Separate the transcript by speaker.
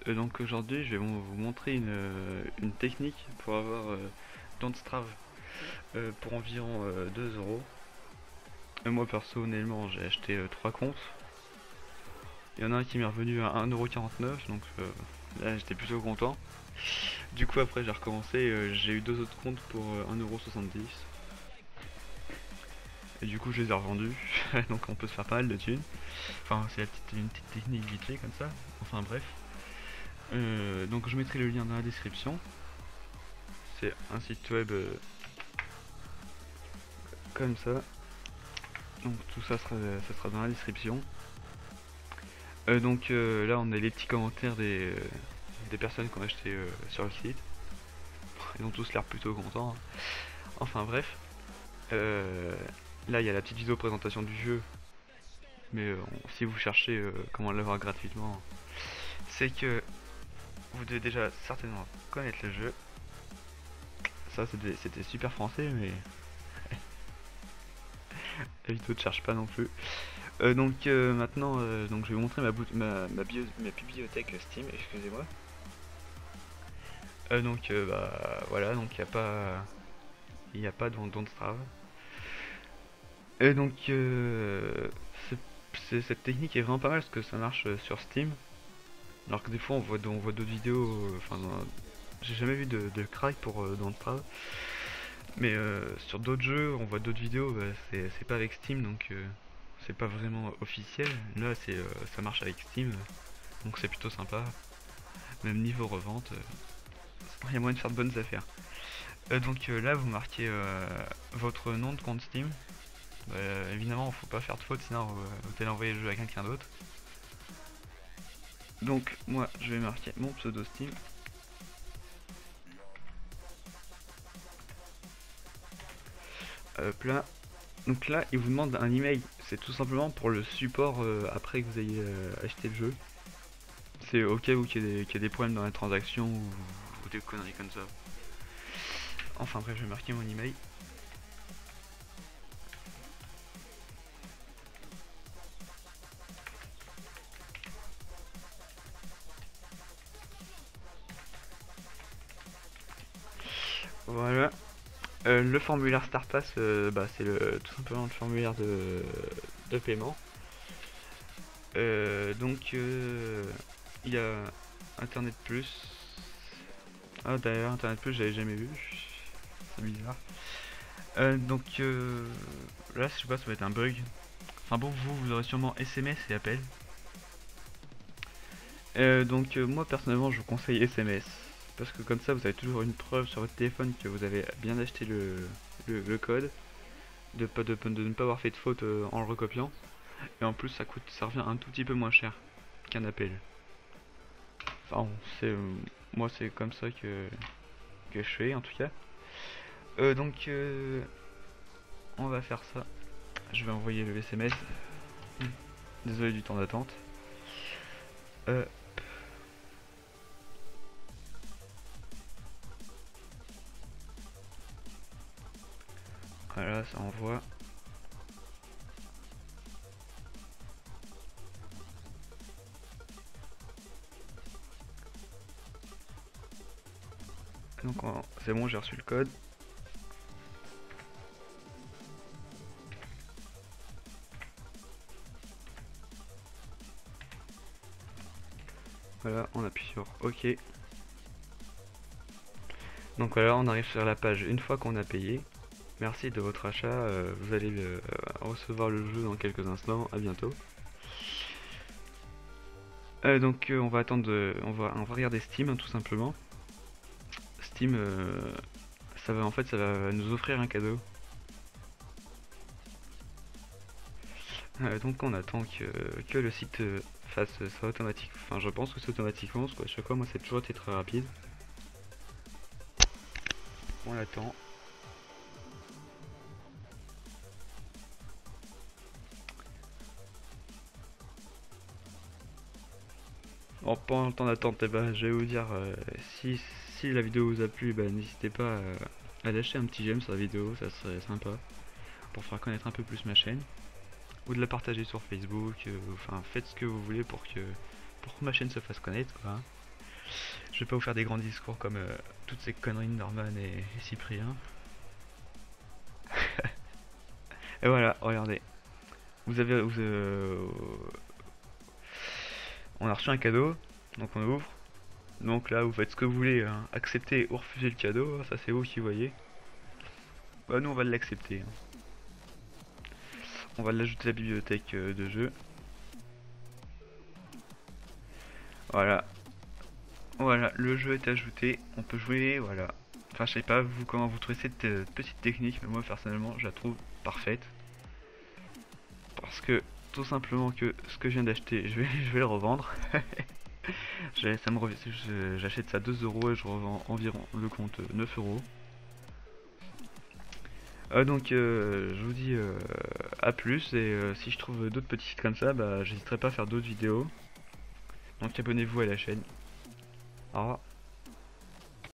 Speaker 1: Donc aujourd'hui je vais vous montrer une technique pour avoir Strave pour environ 2 euros. Moi personnellement j'ai acheté 3 comptes. Il y en a un qui m'est revenu à 1,49 €, donc là j'étais plutôt content. Du coup après j'ai recommencé, j'ai eu deux autres comptes pour 1,70 €. Et du coup je les ai revendus, donc on peut se faire pas mal de thunes. Enfin c'est une petite technique vite fait comme ça, enfin bref. Donc je mettrai le lien dans la description. C'est un site web comme ça. Donc tout ça sera dans la description. Là on a les petits commentaires des personnes qui ont acheté sur le site. Ils ont tous l'air plutôt contents, hein. Enfin bref. Là il y a la petite vidéo présentation du jeu. Mais si vous cherchez comment l'avoir gratuitement, c'est que vous devez déjà certainement connaître le jeu. Ça c'était super français, mais la vidéo ne cherche pas non plus. Maintenant, je vais vous montrer ma bibliothèque Steam, excusez-moi. Voilà, donc il n'y a pas Don't Starve. Et donc cette technique est vraiment pas mal parce que ça marche sur Steam. Alors que des fois on voit d'autres vidéos, j'ai jamais vu de crack pour Don't Starve. Mais sur d'autres jeux, on voit d'autres vidéos, c'est pas avec Steam, donc c'est pas vraiment officiel. Là, ça marche avec Steam, donc c'est plutôt sympa. Même niveau revente, il y a moyen de faire de bonnes affaires. Là, vous marquez votre nom de compte Steam. Évidemment, faut pas faire de faute, sinon vous allez envoyer le jeu à quelqu'un d'autre. Donc, moi, je vais marquer mon pseudo Steam. Hop là. Donc là, il vous demande un email. C'est tout simplement pour le support après que vous ayez acheté le jeu. C'est au cas où qu'il y a des problèmes dans la transaction ou des conneries comme ça. Enfin bref, je vais marquer mon email. Voilà. Le formulaire StartPass, c'est tout simplement le formulaire de paiement. Il y a Internet Plus. Ah d'ailleurs Internet Plus j'avais jamais vu. C'est bizarre. Là je sais pas, ça va être un bug. Enfin bon, vous aurez sûrement SMS et appel. Moi personnellement je vous conseille SMS. Parce que comme ça vous avez toujours une preuve sur votre téléphone que vous avez bien acheté le code. De ne pas avoir fait de faute en le recopiant. Et en plus ça revient un tout petit peu moins cher qu'un appel. Enfin moi c'est comme ça que je fais en tout cas. On va faire ça. Je vais envoyer le SMS. Désolé du temps d'attente. Voilà, ça envoie. Donc c'est bon, j'ai reçu le code. Voilà, on appuie sur OK. Donc voilà, on arrive sur la page une fois qu'on a payé. Merci de votre achat, vous allez recevoir le jeu dans quelques instants, à bientôt. On va attendre, on va regarder Steam hein, tout simplement. Steam, ça va nous offrir un cadeau. Donc on attend que le site fasse ça automatique. Enfin je pense que c'est automatiquement, parce qu'à chaque fois moi c'est toujours été très rapide. On l'attend. Bon, pendant le temps d'attente, je vais vous dire si la vidéo vous a plu, n'hésitez pas à lâcher un petit j'aime sur la vidéo, ça serait sympa pour faire connaître un peu plus ma chaîne, ou de la partager sur Facebook, enfin faites ce que vous voulez pour que ma chaîne se fasse connaître quoi. Je vais pas vous faire des grands discours comme toutes ces conneries de Norman et Cyprien. Et voilà, regardez. On a reçu un cadeau, donc on ouvre. Donc là, vous faites ce que vous voulez, hein. Accepter ou refuser le cadeau, ça c'est vous qui voyez. Bah nous on va l'accepter, hein. On va l'ajouter à la bibliothèque de jeu. Voilà. Voilà, le jeu est ajouté. On peut jouer, voilà. Enfin, je sais pas vous comment vous trouvez cette petite technique, mais moi personnellement, je la trouve parfaite. Parce que tout simplement que ce que je viens d'acheter, je vais le revendre. J'achète ça 2 euros et je revends environ le compte 9 euros. Donc je vous dis à plus et si je trouve d'autres petits sites comme ça, bah j'hésiterai pas à faire d'autres vidéos. Donc abonnez-vous à la chaîne. Au revoir.